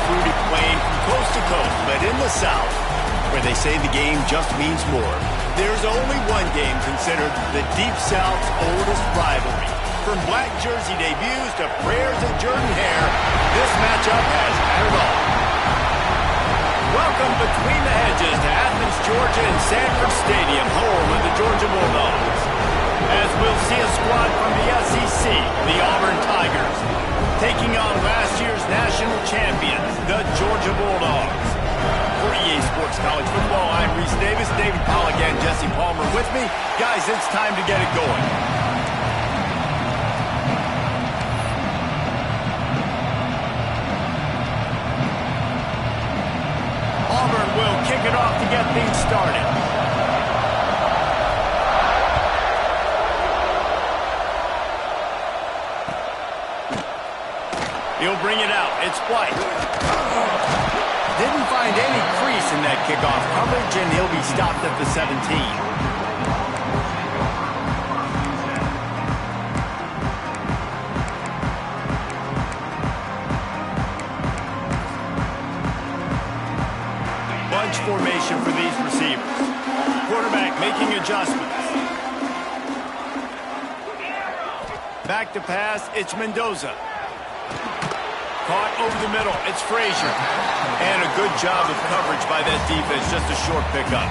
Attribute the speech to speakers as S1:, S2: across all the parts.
S1: recruited playing from coast to coast, but in the South, where they say the game just means more, there's only one game considered the Deep South's oldest rivalry. From black jersey debuts to prayers and Jordan hair, this matchup has had it all. Welcome between the hedges to Athens, Georgia and Sanford Stadium, home of the Georgia Bulldogs. As we'll see a squad from the SEC, the Auburn Tigers, taking on last year's national champions, the Georgia Bulldogs. For EA Sports College Football, I'm Reese Davis, David Pollack and Jesse Palmer with me. Guys, it's time to get it going. Auburn will kick it off to get things started. He'll bring it out. It's White. Didn't find any crease in that kickoff coverage, and he'll be stopped at the 17. Bunch formation for these receivers. Quarterback making adjustments. Back to pass, it's Mendoza. Caught over the middle, it's Frazier. And a good job of coverage by that defense, just a short pickup.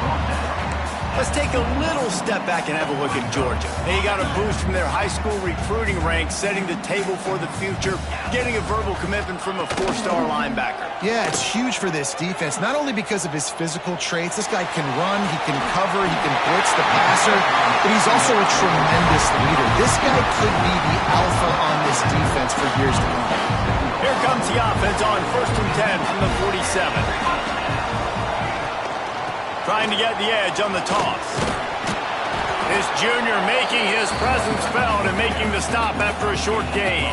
S1: Let's take a little step back and have a look at Georgia. They got a boost from their high school recruiting ranks, setting the table for the future, getting a verbal commitment from a four-star linebacker.
S2: Yeah, it's huge for this defense, not only because of his physical traits. This guy can run, he can cover, he can blitz the passer, but he's also a tremendous leader. This guy could be the alpha on this defense for years to come.
S1: Here comes the offense on 1st and 10 from the 47. Trying to get the edge on the toss. This junior making his presence felt and making the stop after a short gain.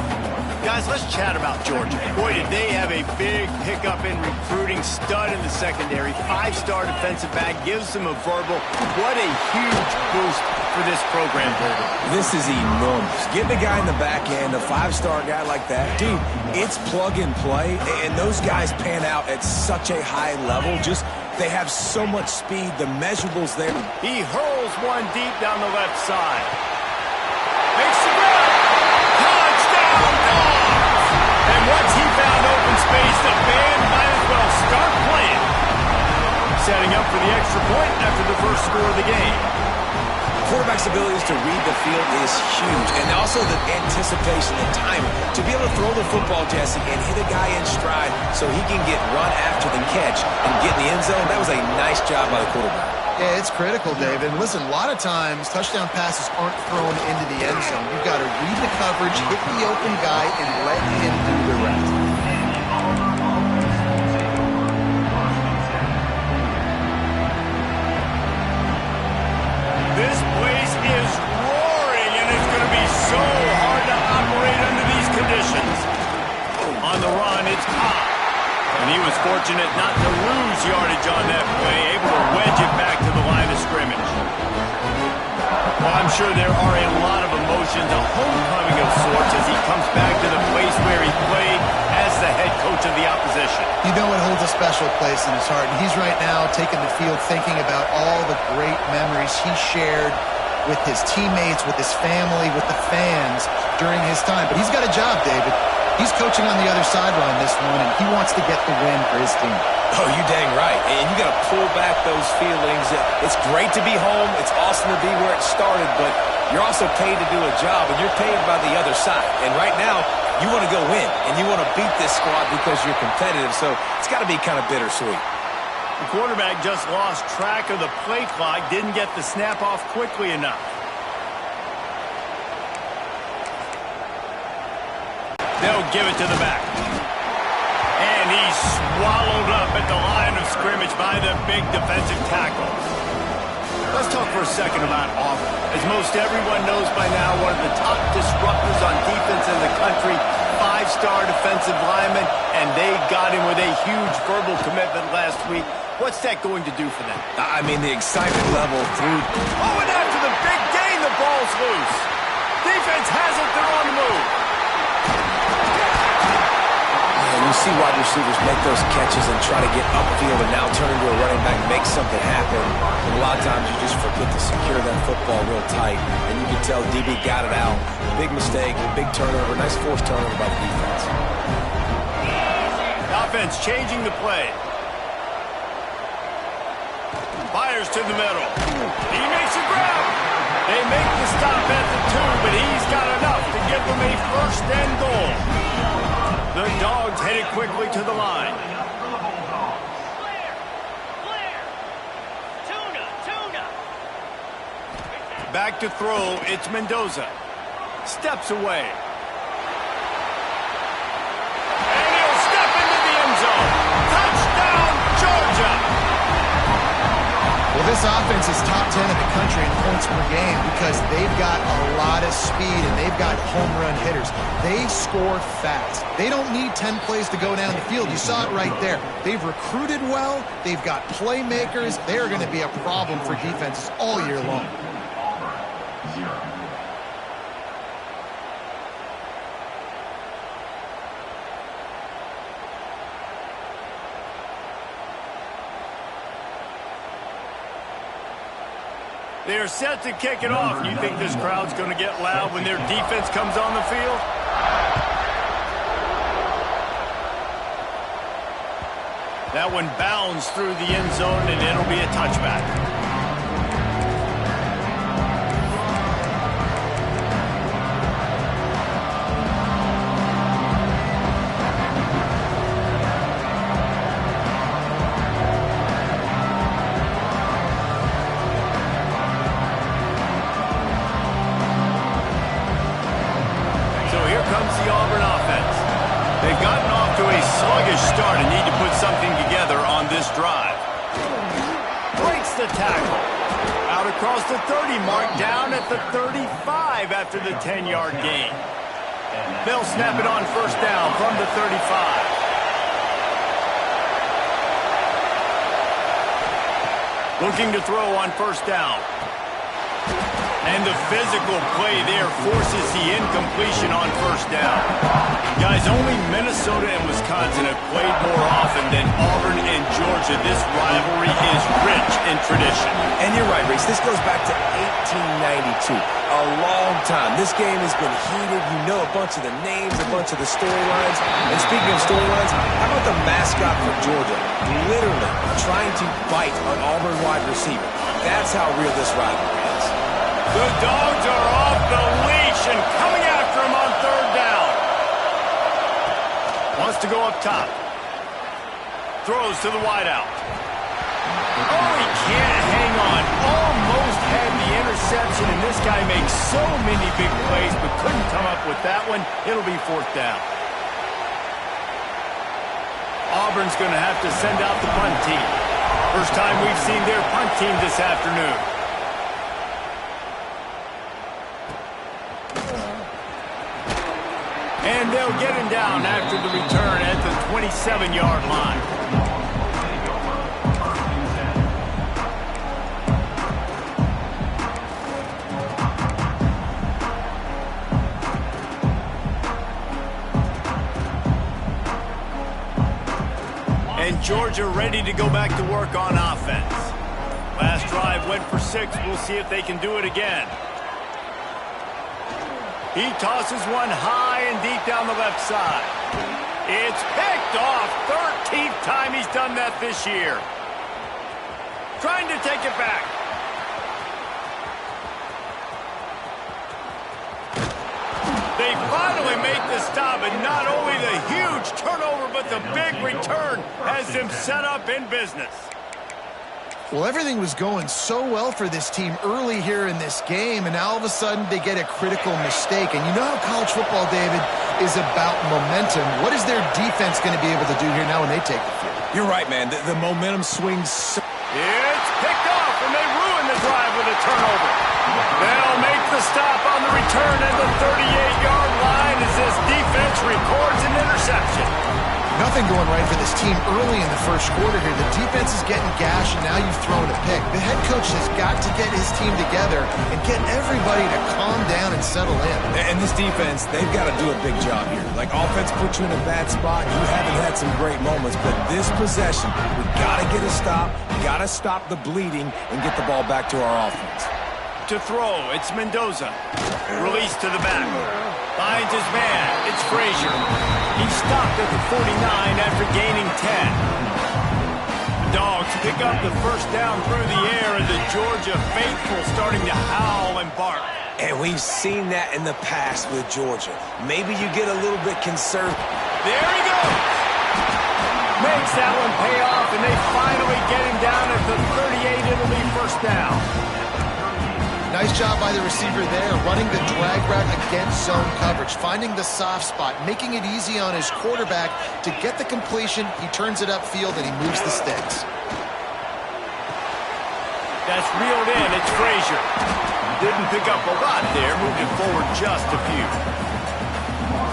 S1: Guys, let's chat about Georgia. Boy, did they have a big pickup in recruiting. Stud in the secondary. 5-star defensive back. Gives them a verbal. What a huge boost for this program, David.
S3: This is enormous. Getting a guy in the back end, a 5-star guy like that, dude, it's plug and play, and those guys pan out at such a high level. Just, they have so much speed. The measurables there.
S1: He hurls one deep down the left side. Makes the grab. Touchdown, Dogs! And once he found open space, the band might as well start playing. Setting up for the extra point after the first score of the game.
S3: Quarterback's abilities to read the field is huge, and also the anticipation and timing. To be able to throw the football, Jesse, and hit a guy in stride so he can get run after the catch and get in the end zone, that was a nice job by the quarterback.
S2: Yeah, it's critical, David. And listen, a lot of times touchdown passes aren't thrown into the end zone. You've got to read the coverage, hit the open guy, and let him do the rest.
S1: This place is roaring, and it's going to be so hard to operate under these conditions. On the run, it's Cobb. And he was fortunate not to lose yardage on that play, able to wedge it back to the line of scrimmage. Well, I'm sure there are a lot of emotions, a homecoming of sorts, as he comes back to the place where he played as the head coach of the opposition.
S2: You know it holds a special place in his heart, and he's right now taking the field thinking about all the great memories he shared with his teammates, with his family, with the fans during his time. But he's got a job, David. He's coaching on the other sideline this one, and he wants to get the win for his team.
S3: Oh, you dang right. And you got to pull back those feelings. It's great to be home. It's awesome to be where it started, but you're also paid to do a job, and you're paid by the other side. And right now, you want to go win, and you want to beat this squad because you're competitive, so it's got to be kind of bittersweet.
S1: The quarterback just lost track of the play clock, didn't get the snap off quickly enough. They'll give it to the back. And he's swallowed up at the line of scrimmage by the big defensive tackle. Let's talk for a second about Auburn. As most everyone knows by now, one of the top disruptors on defense in the country, 5-star defensive lineman, and they got him with a huge verbal commitment last week. What's that going to do for them?
S3: I mean, the excitement level through.
S1: Oh, and after the big gain, the ball's loose. Defense has it, they're on the move.
S3: You see wide receivers make those catches and try to get upfield and now turn into a running back, make something happen. And a lot of times you just forget to secure that football real tight. And you can tell DB got it out. Big mistake, big turnover, nice forced turnover by the defense.
S1: Offense changing the play. Fires to the middle. He makes a grab. They make the stop at the 2, but he's got enough to give them a first and goal. The Dogs headed quickly to the line. Back to throw, it's Mendoza. Steps away. And he'll step into the end zone. Touchdown, Georgia!
S2: Well, this offense is top 10 in the country in points per game because they've got a lot of speed and they've got home run hitters. They score fast. They don't need 10 plays to go down the field. You saw it right there. They've recruited well. They've got playmakers. They are going to be a problem for defenses all year long.
S1: They are set to kick it off. You think this crowd's going to get loud when their defense comes on the field? That one bounds through the end zone, and it'll be a touchback. Comes the Auburn offense. They've gotten off to a sluggish start and need to put something together on this drive. Breaks the tackle. Out across the 30 mark, down at the 35 after the 10-yard gain. They'll snap it on first down from the 35. Looking to throw on first down. And the physical play there forces the incompletion on first down. Guys, only Minnesota and Wisconsin have played more often than Auburn and Georgia. This rivalry is rich in tradition.
S3: And you're right, Reese. This goes back to 1892. A long time. This game has been heated. You know a bunch of the names, a bunch of the storylines. And speaking of storylines, how about the mascot for Georgia? Literally trying to bite an Auburn wide receiver. That's how real this rivalry is.
S1: The Dogs are off the leash and coming after him on third down. Wants to go up top. Throws to the wideout. Oh, he can't hang on. Almost had the interception, and this guy makes so many big plays, but couldn't come up with that one. It'll be fourth down. Auburn's going to have to send out the punt team. First time we've seen their punt team this afternoon. And they'll get him down after the return at the 27-yard line. And Georgia ready to go back to work on offense. Last drive went for 6. We'll see if they can do it again. He tosses one high and deep down the left side. It's picked off. 13th time he's done that this year. Trying to take it back. They finally make the stop, and not only the huge turnover, but the big return has them set up in business.
S2: Well, everything was going so well for this team early here in this game, and now all of a sudden they get a critical mistake. And you know how college football, David, is about momentum. What is their defense going to be able to do here now when they take the field?
S3: You're right, man. The momentum swings.
S1: It's picked off, and they ruin the drive with a turnover. They'll make the stop on the return at the 38-yard line as this defense records an interception.
S2: Nothing going right for this team early in the first quarter here. The defense is getting gashed, and now you've thrown a pick. The head coach has got to get his team together and get everybody to calm down and settle in.
S3: And this defense, they've got to do a big job here. Like, offense put you in a bad spot. You haven't had some great moments, but this possession, we got to get a stop. Got to stop the bleeding and get the ball back to our offense.
S1: To throw, it's Mendoza. Release to the back. Finds his man. It's Frazier. He stopped at the 49 after gaining 10. Dogs pick up the first down through the air, and the Georgia faithful starting to howl and bark.
S3: And we've seen that in the past with Georgia. Maybe you get a little bit conservative.
S1: There he goes. Makes that one pay off, and they finally get him down at the 38. It'll be first down.
S2: Nice job by the receiver there, running the drag route against zone coverage, finding the soft spot, making it easy on his quarterback to get the completion. He turns it upfield, and he moves the sticks.
S1: That's reeled in. It's Frazier. Didn't pick up a lot there, moved it forward just a few.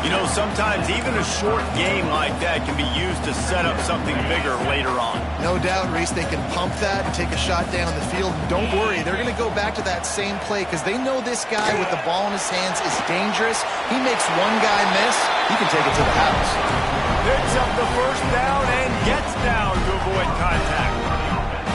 S1: You know, sometimes even a short game like that can be used to set up something bigger later on.
S2: No doubt, Reese, they can pump that and take a shot down the field. Don't worry, they're going to go back to that same play because they know this guy with the ball in his hands is dangerous. He makes one guy miss, he can take it to the house.
S1: Picks up the first down and gets down to avoid contact.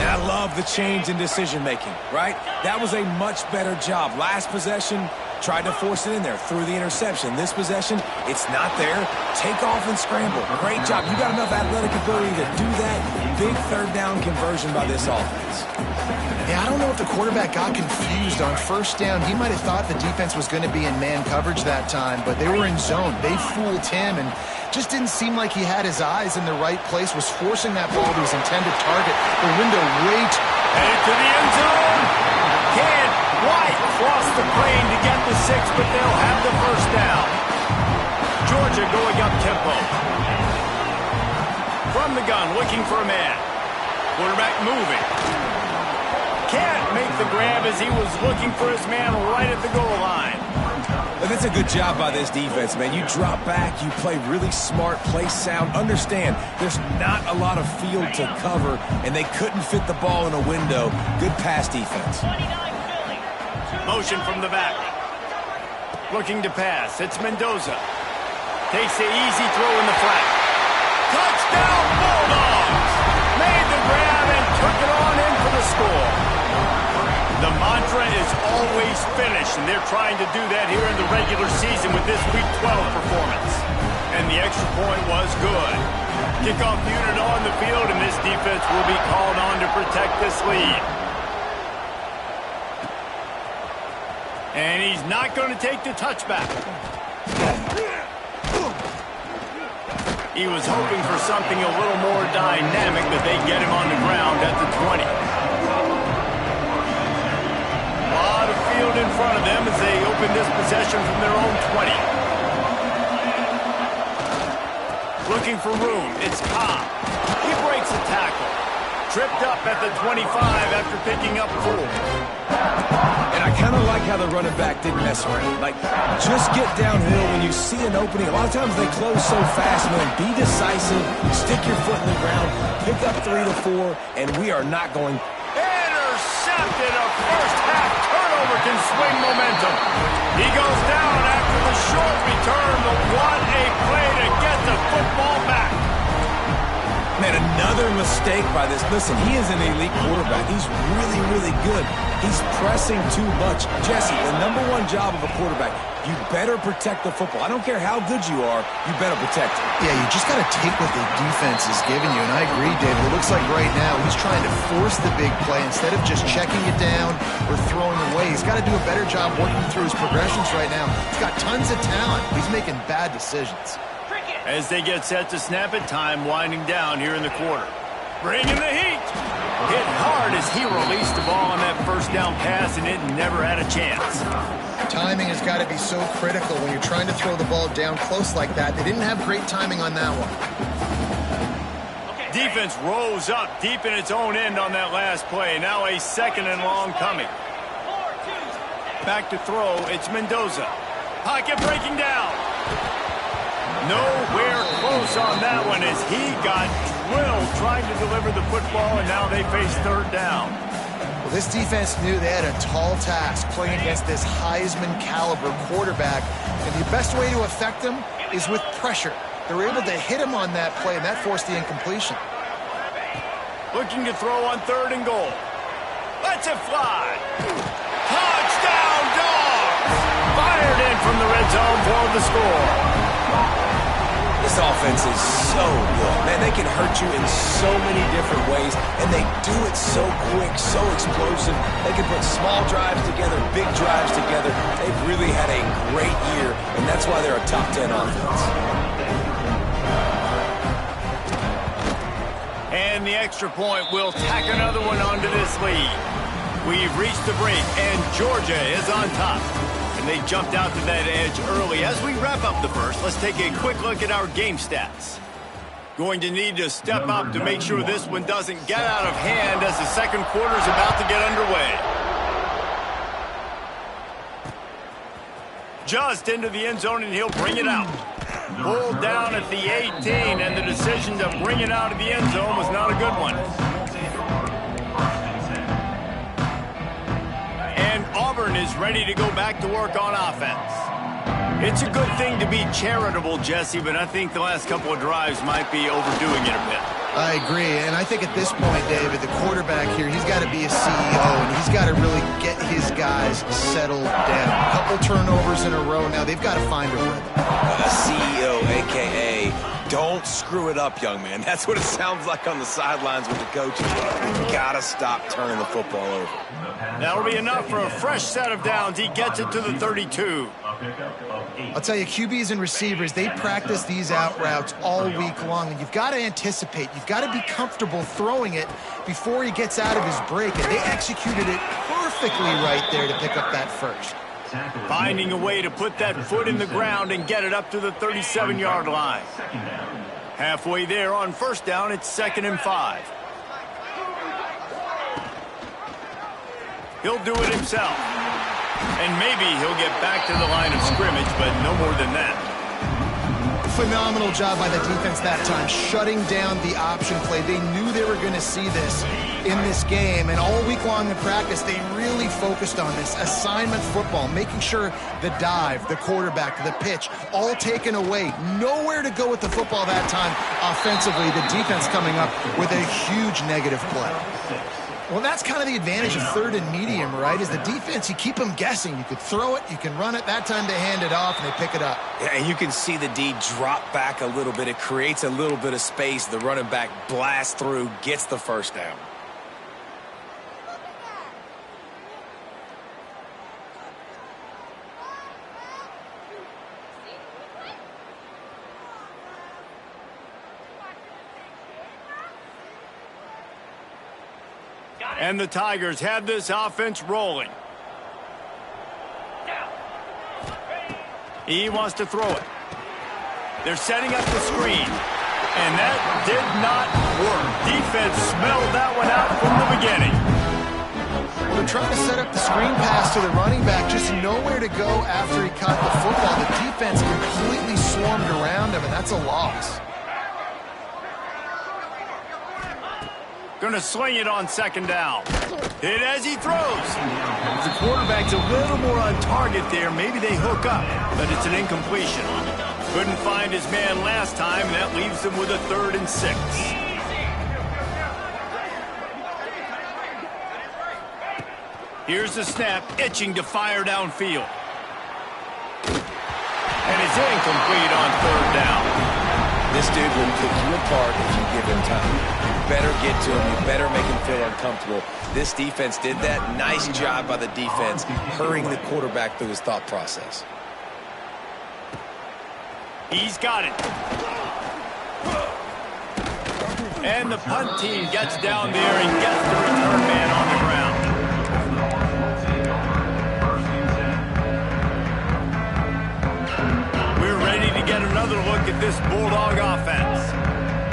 S3: And I love the change in decision-making, right? That was a much better job. Last possession, tried to force it in there, threw the interception. This possession, it's not there. Take off and scramble. Great job. You got enough athletic ability to do that. Big third down conversion by this offense.
S2: Yeah, I don't know if the quarterback got confused on first down. He might have thought the defense was going to be in man coverage that time, but they were in zone. They fooled him and just didn't seem like he had his eyes in the right place, was forcing that ball to his intended target. The window
S1: headed to the end zone. Can't quite cross the plane to get the 6, but they'll have the first down. Georgia going up tempo. From the gun, looking for a man. Quarterback moving. Can't make the grab as he was looking for his man right at the goal line.
S3: But it's a good job by this defense, man. You drop back, you play really smart, play sound. Understand, there's not a lot of field to cover, and they couldn't fit the ball in a window. Good pass defense.
S1: Motion from the back. Looking to pass. It's Mendoza. Takes the easy throw in the flat. Touchdown, Bulldogs! Made the grab and took it on in for the score. The mantra is always finish, and they're trying to do that here in the regular season with this Week 12 performance. And the extra point was good. Kickoff unit on the field, and this defense will be called on to protect this lead. And he's not going to take the touchback. He was hoping for something a little more dynamic, but they get him on the ground at the 20. In front of them as they open this possession from their own 20. Looking for room. It's Cobb. He breaks a tackle. Tripped up at the 25 after picking up 4.
S3: And I kind of like how the running back didn't mess around. Like, just get downhill when you see an opening. A lot of times they close so fast, man. Be decisive. Stick your foot in the ground. Pick up 3 to 4, and we are not going.
S1: Intercepted. A first half turnover can swing momentum. He goes down after the short return, but what a play to get the football back.
S3: Man, another mistake by this. Listen, he is an elite quarterback. He's really, really good. He's pressing too much. Jesse, the #1 job of a quarterback, you better protect the football. I don't care how good you are, you better protect it.
S2: Yeah, you just got to take what the defense is giving you, and I agree, David. It looks like right now he's trying to force the big play instead of just checking it down or throwing away. He's got to do a better job working through his progressions right now. He's got tons of talent. He's making bad decisions.
S1: As they get set to snap it, time winding down here in the quarter. Bringing the heat. Hit hard as he released the ball on that first down pass, and it never had a chance.
S2: Timing has got to be so critical when you're trying to throw the ball down close like that. They didn't have great timing on that one.
S1: Defense rose up deep in its own end on that last play. Now a 2nd and long coming. Back to throw. It's Mendoza. Pocket breaking down. Nowhere close on that one as he got drilled trying to deliver the football, and now they face third down.
S2: Well, this defense knew they had a tall task playing against this Heisman caliber quarterback, and the best way to affect him is with pressure. They were able to hit him on that play, and that forced the incompletion.
S1: Looking to throw on 3rd and goal. Lets it fly. Touchdown, Dogs! Fired in from the red zone for the score.
S3: This offense is so good. Man, they can hurt you in so many different ways, and they do it so quick, so explosive. They can put small drives together, big drives together. They've really had a great year, and that's why they're a top 10 offense.
S1: And the extra point will tack another one onto this lead. We've reached the break, and Georgia is on top. And they jumped out to that edge early. As we wrap up the first, let's take a quick look at our game stats. Going to need to step up to make sure this one doesn't get out of hand as the second quarter is about to get underway. Just into the end zone, and he'll bring it out. Pulled down at the 18, and the decision to bring it out of the end zone was not a good one. And Auburn is ready to go back to work on offense. It's a good thing to be charitable, Jesse, but I think the last couple of drives might be overdoing it a bit.
S2: I agree, and I think at this point, David, the quarterback here, he's got to be a CEO, and he's got to really get his guys settled down. A couple turnovers in a row now. They've got to find a rhythm.
S3: A CEO, a.k.a. don't screw it up, young man. That's what it sounds like on the sidelines with the coaches. You've got to stop turning the football over.
S1: That'll be enough for a fresh set of downs. He gets it to the 32.
S2: I'll tell you, QBs and receivers, they practice these out routes all week long, and you've got to anticipate. You've got to be comfortable throwing it before he gets out of his break, and they executed it perfectly right there to pick up that first.
S1: Finding a way to put that foot in the ground and get it up to the 37-yard line. Halfway there on first down, it's 2nd and 5. He'll do it himself. And maybe he'll get back to the line of scrimmage, but no more than that.
S2: Phenomenal job by the defense that time, shutting down the option play. They knew they were going to see this in this game, and all week long in practice, they really focused on this assignment football, making sure the dive, the quarterback, the pitch, all taken away. Nowhere to go with the football that time offensively. The defense coming up with a huge negative play. Well, that's kind of the advantage of 3rd and medium, right? Is the defense, you keep them guessing. You could throw it, you can run it. That time they hand it off, and they pick it up.
S3: Yeah, and you can see the D drop back a little bit. It creates a little bit of space. The running back blasts through, gets the first down.
S1: And the Tigers have this offense rolling. He wants to throw it. They're setting up the screen. And that did not work. Defense smelled that one out from the beginning.
S2: Well, they're trying to set up the screen pass to the running back. Just nowhere to go after he caught the football. The defense completely swarmed around him, and that's a loss.
S1: Going to sling it on 2nd down. Hit as he throws. If the quarterback's a little more on target there, maybe they hook up, but it's an incompletion. Couldn't find his man last time, and that leaves them with a 3rd and 6. Here's the snap, itching to fire downfield. And it's incomplete on 3rd down.
S3: This dude will pick you apart if you give him time. You better get to him. You better make him feel uncomfortable. This defense did that. Nice job by the defense, hurrying the quarterback through his thought process.
S1: He's got it. And the punt team gets down there and gets the return man on the ground. Get another look at this Bulldog offense.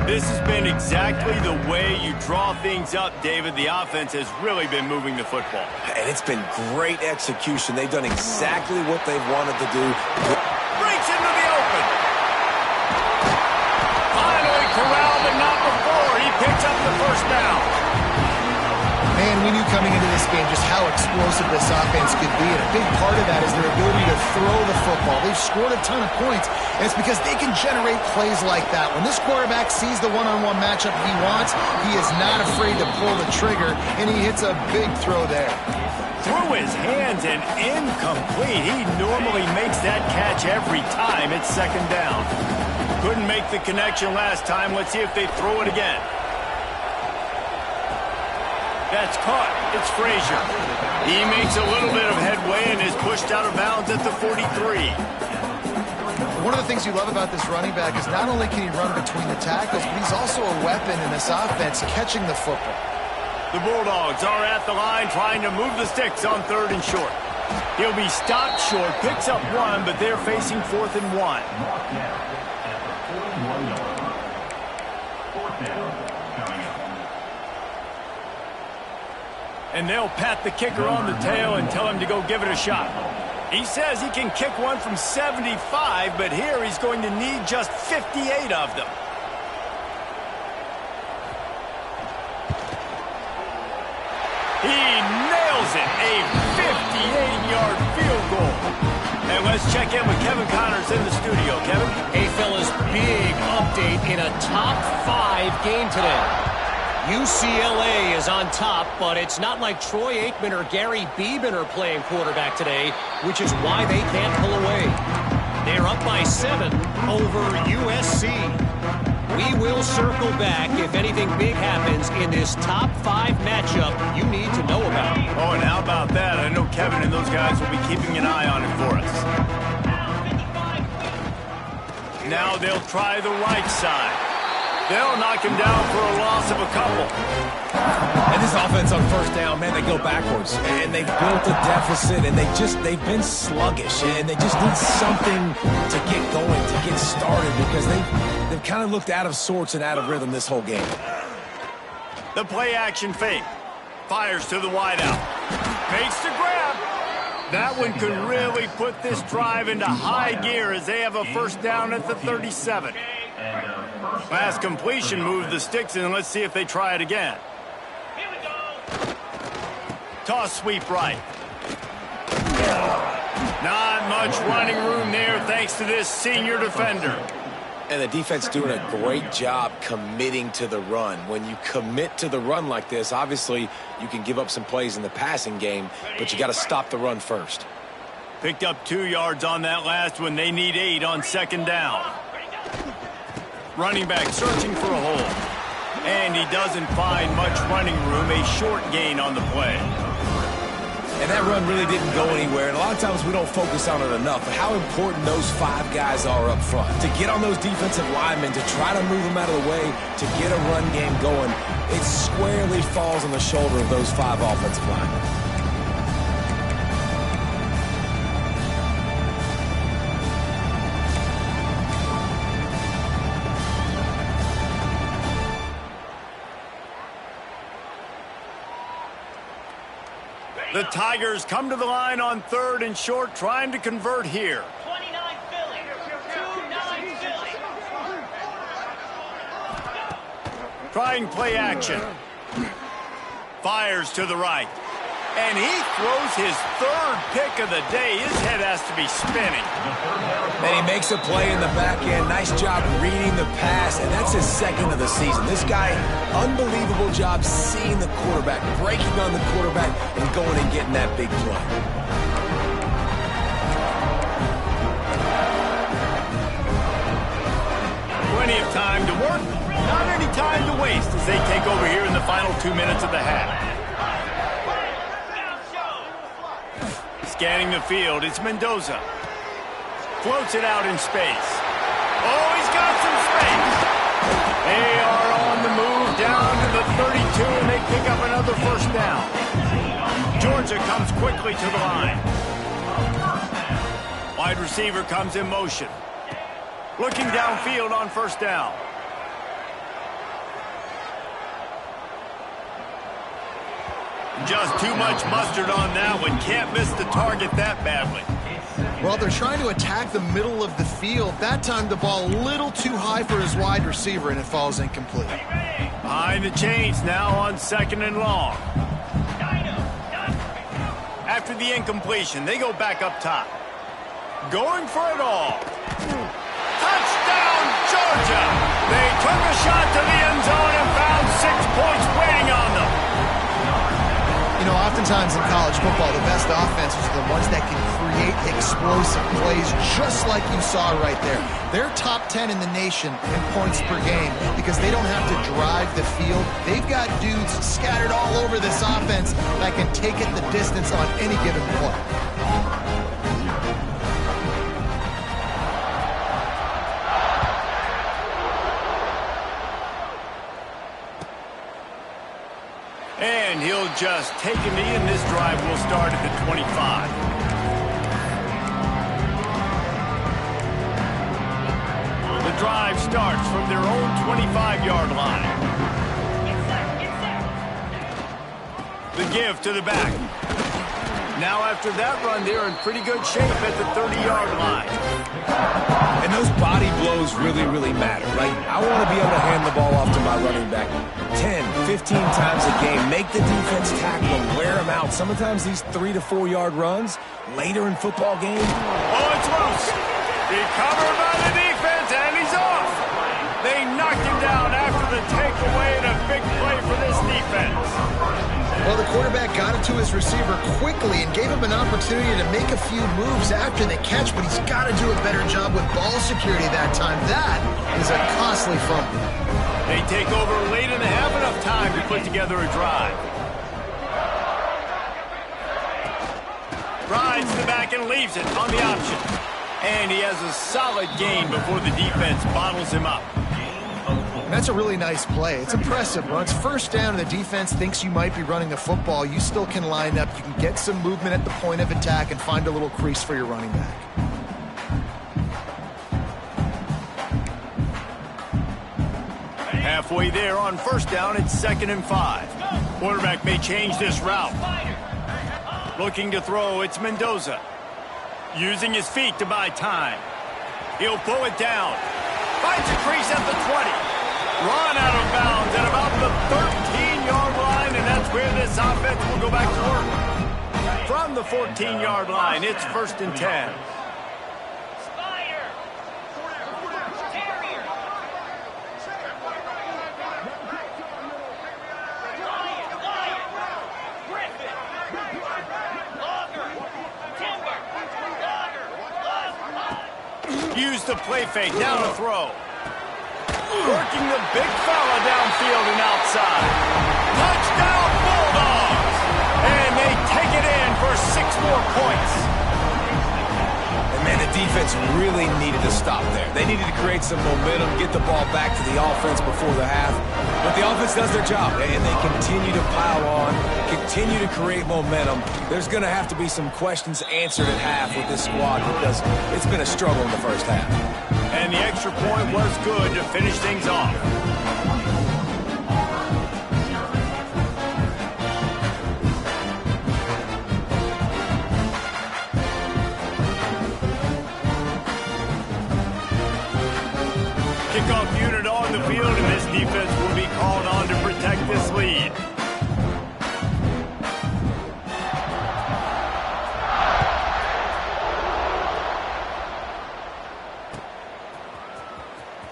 S1: This has been exactly the way you draw things up, David. The offense has really been moving the football.
S3: And it's been great execution. They've done exactly what they've wanted to do.
S1: Breaks into the open. corral, but not before. He picks up the first down.
S2: Man, we knew coming into this game just how explosive this offense could be, and a big part of that is their ability to throw the football. They've scored a ton of points, and it's because they can generate plays like that. When this quarterback sees the one-on-one matchup he wants, he is not afraid to pull the trigger, and he hits a big throw there.
S1: Through his hands and incomplete. He normally makes that catch every time it's second down. Couldn't make the connection last time. Let's see if they throw it again. That's caught. It's Frazier. He makes a little bit of headway and is pushed out of bounds at the 43.
S2: One of the things you love about this running back is not only can he run between the tackles, but he's also a weapon in this offense catching the football.
S1: The Bulldogs are at the line trying to move the sticks on 3rd and short. He'll be stopped short, picks up 1, but they're facing 4th and 1. And they'll pat the kicker on the tail and tell him to go give it a shot. He says he can kick one from 75, but here he's going to need just 58 of them. He nails it, a 58-yard field goal. And let's check in with Kevin Connors in the studio. Kevin?
S4: Hey, fellas, big update in a top 5 game today. UCLA is on top, but it's not like Troy Aikman or Gary Beeman are playing quarterback today, which is why they can't pull away. They're up by 7 over USC. We will circle back if anything big happens in this top 5 matchup you need to know about.
S1: Oh, and how about that? I know Kevin and those guys will be keeping an eye on it for us. Now they'll try the right side. They'll knock him down for a loss of a couple.
S3: And this offense on first down, man, they go backwards. And they've built a deficit, and they've been sluggish. And they just need something to get going, to get started, because they've kind of looked out of sorts and out of rhythm this whole game.
S1: The play action fake. Fires to the wideout. Makes the grab. That one could really put this drive into high gear as they have a first down at the 37. Last completion moved the sticks, and let's see if they try it again. Toss sweep right. Not much running room there thanks to this senior defender.
S3: And the defense doing a great job committing to the run. When you commit to the run like this, obviously you can give up some plays in the passing game, but you got to stop the run first.
S1: Picked up 2 yards on that last one. They need 8 on second down. Running back searching for a hole. And he doesn't find much running room. A short gain on the play.
S3: And that run really didn't go anywhere. And a lot of times we don't focus on it enough. But how important those 5 guys are up front. To get on those defensive linemen, to try to move them out of the way, to get a run game going, it squarely falls on the shoulder of those 5 offensive linemen.
S1: The Tigers come to the line on 3rd and short, trying to convert here.
S5: 29 Philly. 29 Philly.
S1: Trying play action. Fires to the right. And he throws his 3rd pick of the day. His head has to be spinning.
S3: And he makes a play in the back end. Nice job reading the pass, and that's his 2nd of the season. This guy, unbelievable job seeing the quarterback, breaking on the quarterback, and going and getting that big play.
S1: Plenty of time to work, not any time to waste as they take over here in the final 2 minutes of the half. Scanning the field, it's Mendoza. Floats it out in space. Oh, he's got some space. They are on the move down to the 32, and they pick up another first down. Georgia comes quickly to the line. Wide receiver comes in motion. Looking downfield on first down. Just too much mustard on that one. Can't miss the target that badly.
S2: Well, they're trying to attack the middle of the field. That time the ball a little too high for his wide receiver, and it falls incomplete.
S1: Behind the chains now on 2nd and long. After the incompletion, they go back up top. Going for it all. Touchdown, Georgia! They took a shot to the end zone and found 6 points waiting on them.
S2: You know, oftentimes in college football, the best offenses are the ones that can create explosive plays just like you saw right there. They're top 10 in the nation in points per game because they don't have to drive the field. They've got dudes scattered all over this offense that can take it the distance on any given play.
S1: And he'll just take a knee, and this drive will start at the 25. The drive starts from their own 25-yard line. The give to the back. Now after that run, they're in pretty good shape at the 30-yard line.
S3: And those body blows really, really matter, right? I want to be able to hand the ball off to my running back 10, 15 times a game. Make the defense tackle them, wear them out. Sometimes these 3 to 4 yard runs later in football games.
S1: Oh, it's loose. Recovered by the defense, and he's off. They knocked him down after the takeaway, and a big play for this defense.
S2: Well, the quarterback got it to his receiver quickly and gave him an opportunity to make a few moves after the catch, but he's got to do a better job with ball security that time. That is a costly fumble.
S1: They take over late and have enough time to put together a drive. Rides the back and leaves it on the option. And he has a solid gain before the defense bottles him up.
S2: That's a really nice play. It's impressive. When it's first down and the defense thinks you might be running the football, you still can line up. You can get some movement at the point of attack and find a little crease for your running back.
S1: Halfway there on first down, it's 2nd and 5. Quarterback may change this route. Looking to throw, it's Mendoza. Using his feet to buy time. He'll pull it down. Finds a crease at the 20. Run out of bounds at about the 13-yard line, and that's where this offense will go back to work. From the 14-yard line, it's 1st and 10.
S5: Spider. Terrier. Lion. Griffin. Logger. Timber. Logger.
S1: Use the play fake, down the throw. Working the big fella downfield and outside. Touchdown Bulldogs! And they take it in for 6 more points.
S3: And man, the defense really needed to stop there. They needed to create some momentum, get the ball back to the offense before the half. But the offense does their job, and they continue to pile on, continue to create momentum. There's going to have to be some questions answered at half with this squad because it's been a struggle in the first half.
S1: And the extra point was good to finish things off. Kickoff unit on the field, and this defense will be called on to protect this lead.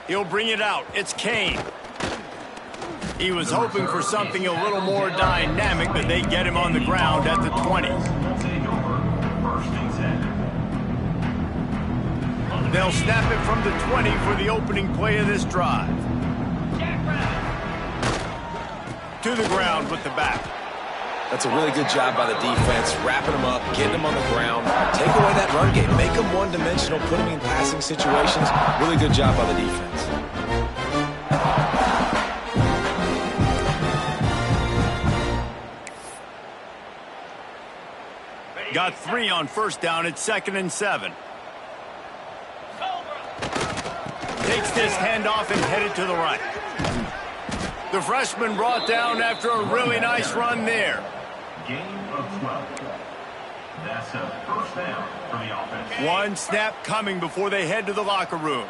S1: He'll bring it out. It's Kane. He was hoping for something a little more dynamic, but they get him on the ground at the 20. They'll snap it from the 20 for the opening play of this drive. To the ground with the back.
S3: That's a really good job by the defense, wrapping them up, getting them on the ground. Take away that run game, make them one-dimensional, put them in passing situations. Really good job by the defense.
S1: Got 3 on first down. It's 2nd and 7. Takes this handoff and headed to the right. The freshman brought down after a really nice run there.
S6: Gain of 12.
S5: That's a first down for the offense.
S1: One snap coming before they head to the locker room.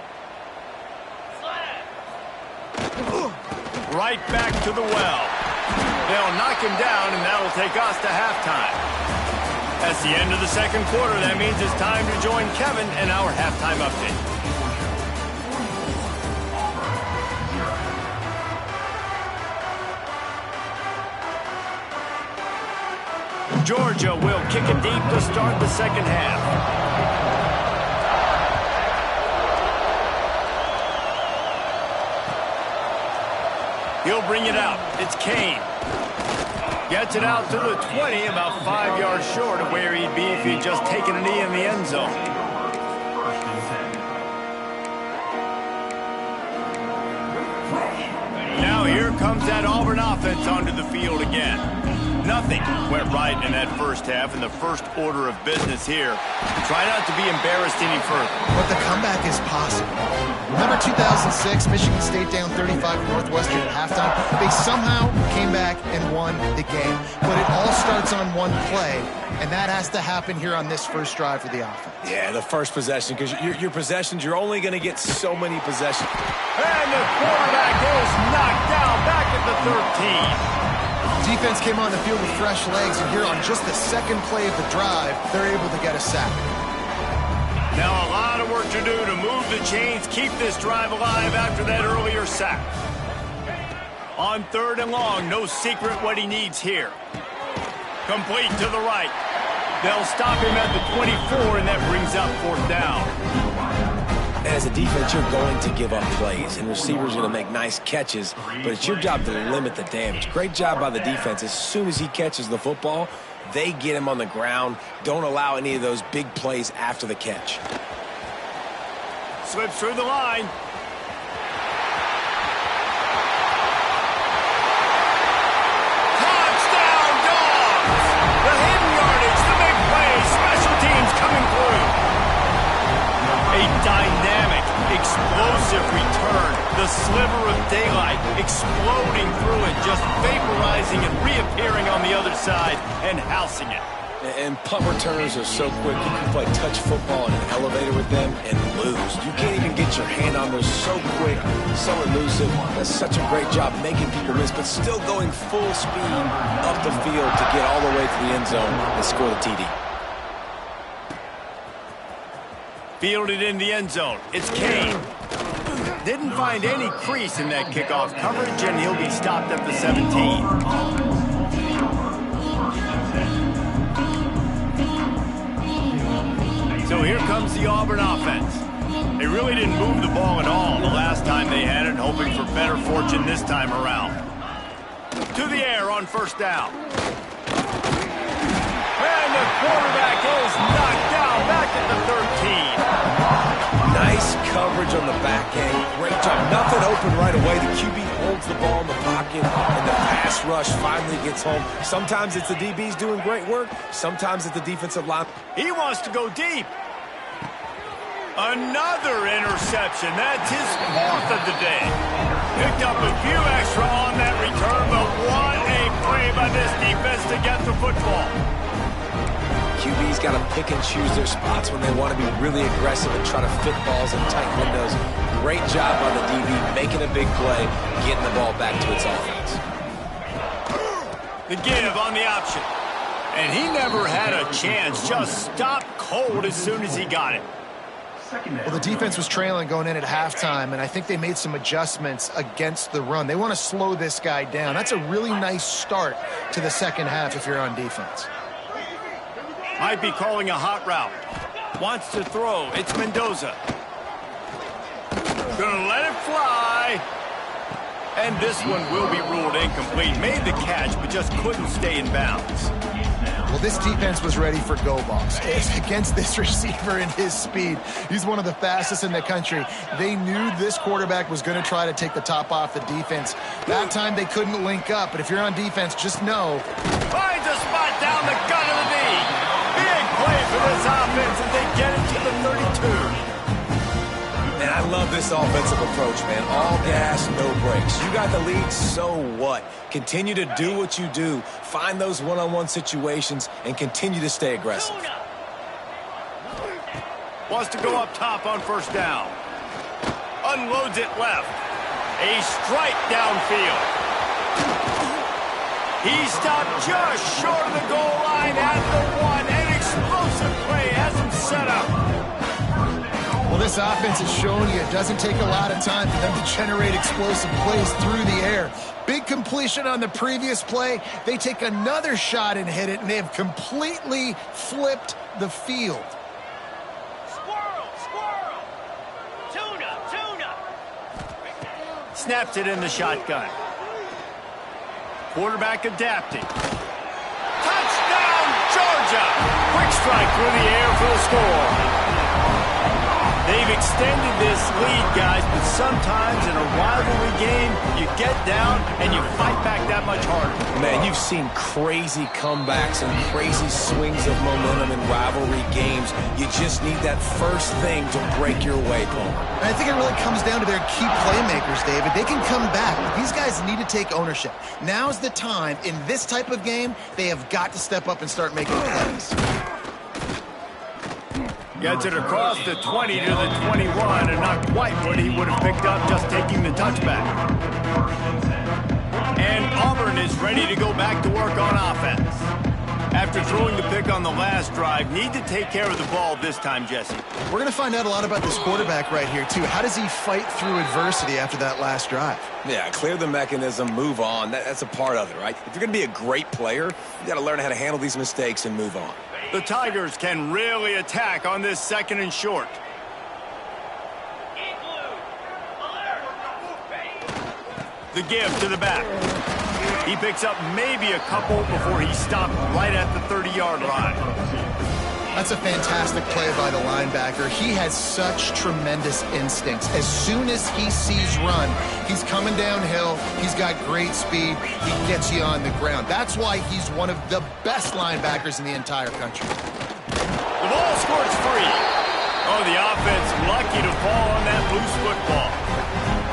S1: Right back to the well. They'll knock him down, and that'll take us to halftime. That's the end of the second quarter. That means it's time to join Kevin and our halftime update. Georgia will kick it deep to start the second half. He'll bring it out. It's Kane. Gets it out to the 20, about 5 yards short of where he'd be if he'd just taken a knee in the end zone. Now here comes that Auburn offense onto the field again. Nothing went right in that first half, and the first order of business here. Try not to be embarrassed any further.
S2: But the comeback is possible. Remember 2006, Michigan State down 35 Northwestern at halftime? They somehow came back and won the game. But it all starts on one play, and that has to happen here on this first drive for the offense.
S3: Yeah, the first possession, because your possessions, you're only going to get so many possessions.
S1: And the quarterback is knocked down back at the 13.
S2: Defense came on the field with fresh legs, and here on just the second play of the drive, they're able to get a sack.
S1: Now a lot of work to do to move the chains, keep this drive alive after that earlier sack. On third and long, no secret what he needs here. Complete to the right. They'll stop him at the 24, and that brings up fourth down.
S3: As a defense, you're going to give up plays, and receivers are going to make nice catches, but it's your job to limit the damage. Great job by the defense. As soon as he catches the football, they get him on the ground. Don't allow any of those big plays after the catch.
S1: Slips through the line. Touchdown, Dogs! The hidden yardage, the big play, special teams coming through. A dynamic, explosive return. The sliver of daylight exploding through it, just vaporizing and reappearing on the other side and housing it.
S3: And punt returners are so quick. You can play touch football in an elevator with them and lose. You can't even get your hand on those. So quick, so elusive. That's such a great job making people miss, but still going full speed up the field to get all the way to the end zone and score the TD.
S1: Fielded in the end zone. It's Kane. Didn't find any crease in that kickoff coverage, and he'll be stopped at the 17. So here comes the Auburn offense. They really didn't move the ball at all the last time they had it, hoping for better fortune this time around. To the air on first down. And the quarterback is knocked down back at the 13.
S3: Nice coverage on the back end. Great job. Nothing open right away. The QB holds the ball in the pocket, and the pass rush finally gets home. Sometimes it's the DBs doing great work. Sometimes it's the defensive line.
S1: He wants to go deep. Another interception. That's his fourth of the day. Picked up a few extra on that return, but what a play by this defense to get the football.
S3: QB's got to pick and choose their spots when they want to be really aggressive and try to fit balls in tight windows. Great job by the DB making a big play, getting the ball back to its offense.
S1: The give on the option. And he never had a chance. Just stopped cold as soon as he got it.
S2: Well, the defense was trailing going in at halftime, and I think they made some adjustments against the run. They want to slow this guy down. That's a really nice start to the second half if you're on defense.
S1: Might be calling a hot route. Wants to throw. It's Mendoza. Gonna let it fly. And this one will be ruled incomplete. Made the catch, but just couldn't stay in bounds.
S2: Well, this defense was ready for go balls. Against this receiver and his speed. He's one of the fastest in the country. They knew this quarterback was going to try to take the top off the defense. That time they couldn't link up, but if you're on defense, just know.
S1: Finds a spot down the gut of the knee. Big play for this offense as they get it to the 32.
S3: And I love this offensive approach, man. All gas, no brakes. You got the lead, so what? Continue to do what you do. Find those one-on-one situations and continue to stay aggressive.
S1: Wants to go up top on first down. Unloads it left. A strike downfield. He stopped just short of the goal line at the one. An explosive play has him set up.
S2: Well, this offense has shown you it doesn't take a lot of time for them to generate explosive plays through the air. Big completion on the previous play. They take another shot and hit it, and they have completely flipped the field.
S1: Snaps it in the shotgun. Quarterback adapting. Touchdown, Georgia! Quick strike through the air for the score. They've extended this lead, guys, but sometimes in a rivalry game, you get down and you fight back that much harder.
S3: Man, you've seen crazy comebacks and crazy swings of momentum in rivalry games. You just need that first thing to break your way, Paul.
S2: And I think it really comes down to their key playmakers, David. They can come back. These guys need to take ownership. Now's the time. In this type of game, they have got to step up and start making plays.
S1: Gets it across the 20 to the 21, and not quite what he would have picked up just taking the touchback. And Auburn is ready to go back to work on offense. After throwing the pick on the last drive, need to take care of the ball this time, Jesse.
S2: We're going to find out a lot about this quarterback right here, too. How does he fight through adversity after that last drive?
S3: Yeah, clear the mechanism, move on. That's a part of it, right? If you're going to be a great player, you got to learn how to handle these mistakes and move on.
S1: The Tigers can really attack on this second and short. The give to the back. He picks up maybe a couple before he stopped right at the 30-yard line.
S2: That's a fantastic play by the linebacker. He has such tremendous instincts. As soon as he sees run, he's coming downhill. He's got great speed. He gets you on the ground. That's why he's one of the best linebackers in the entire country.
S1: The ball squirts free. Oh, the offense lucky to fall on that loose football.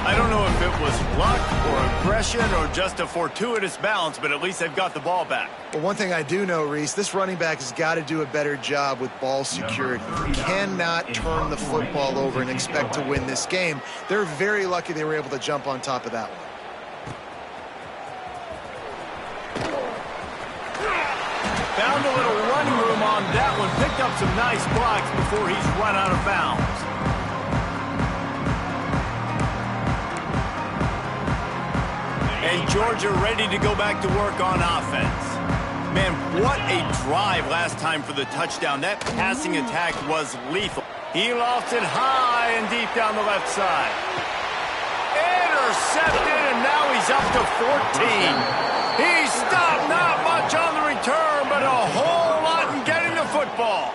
S1: I don't know if it was luck or aggression or just a fortuitous bounce, but at least they've got the ball back.
S2: Well, one thing I do know, Reese, this running back has got to do a better job with ball security. You cannot turn the football over and expect to win this game. They're very lucky they were able to jump on top of that one.
S1: Found a little running room on that one. Picked up some nice blocks before he's run out of bounds. And Georgia ready to go back to work on offense. Man, what a drive last time for the touchdown. That passing attack was lethal. He lofts it high and deep down the left side. Intercepted, and now he's up to 14. He stopped, not much on the return, but a whole lot in getting the football.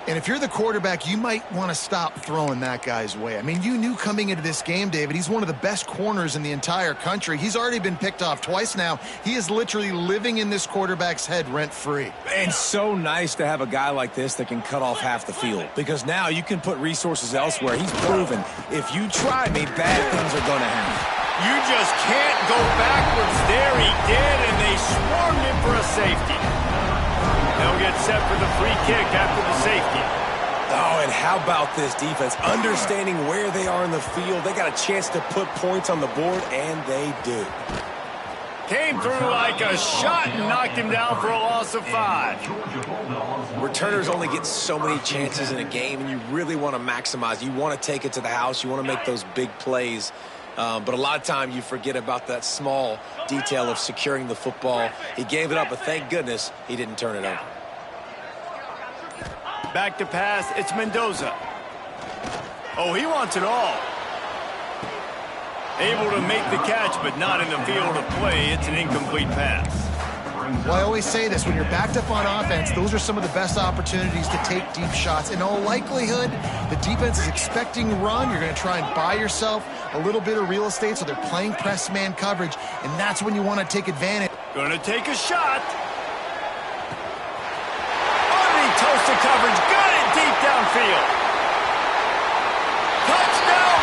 S2: And if you're the quarterback, you might want to stop throwing that guy's way. I mean, you knew coming into this game, David, he's one of the best corners in the entire country. He's already been picked off twice now. He is literally living in this quarterback's head rent-free.
S3: And so nice to have a guy like this that can cut off half the field, because now you can put resources elsewhere. He's proven if you try me, bad things are going to happen.
S1: You just can't go backwards. There he did, and they swarmed him for a safety. They'll get set for the free kick after the safety.
S3: Oh, and how about this defense? Understanding where they are in the field. They got a chance to put points on the board, and they do.
S1: Came through like a shot and knocked him down for a loss of 5.
S3: Returners only get so many chances in a game, and you really want to maximize. You want to take it to the house. You want to make those big plays. But a lot of time you forget about that small detail of securing the football. He gave it up, but thank goodness he didn't turn it over.
S1: Back to pass, it's Mendoza. Oh, he wants it all. Able to make the catch, but not in the field of play. It's an incomplete pass.
S2: Well, I always say this, when you're backed up on offense, those are some of the best opportunities to take deep shots. In all likelihood, the defense is expecting run. You're going to try and buy yourself a little bit of real estate, so they're playing press man coverage, and that's when you want to take advantage.
S1: Going to take a shot. Underneath toasted coverage, got it deep downfield. Touchdown!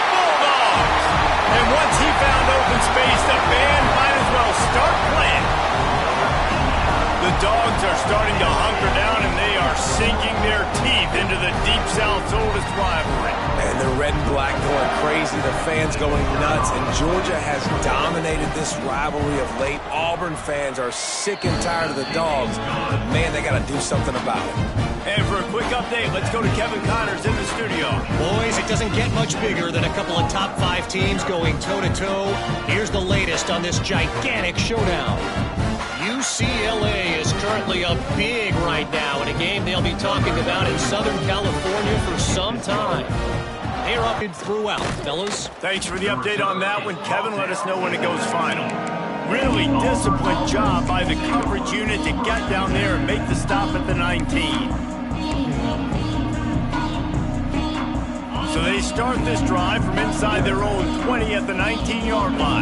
S1: once he found open space, the band might as well start playing. The Dogs are starting to hunker down, and they are sinking their teeth into the Deep South's oldest rivalry.
S3: And the red and black going crazy, the fans going nuts, and Georgia has dominated this rivalry of late. Auburn fans are sick and tired of the Dogs, but man, they got to do something about it.
S1: And for a quick update, let's go to Kevin Connors in the studio.
S4: Boys, it doesn't get much bigger than a couple of top 5 teams going toe-to-toe. Here's the latest on this gigantic showdown. UCLA is currently up big right now in a game they'll be talking about in Southern California for some time. They're up throughout, fellas.
S1: Thanks for the update on that one, Kevin. Let us know when it goes final. Really disciplined job by the coverage unit to get down there and make the stop at the 19. So they start this drive from inside their own 20 at the 19-yard line.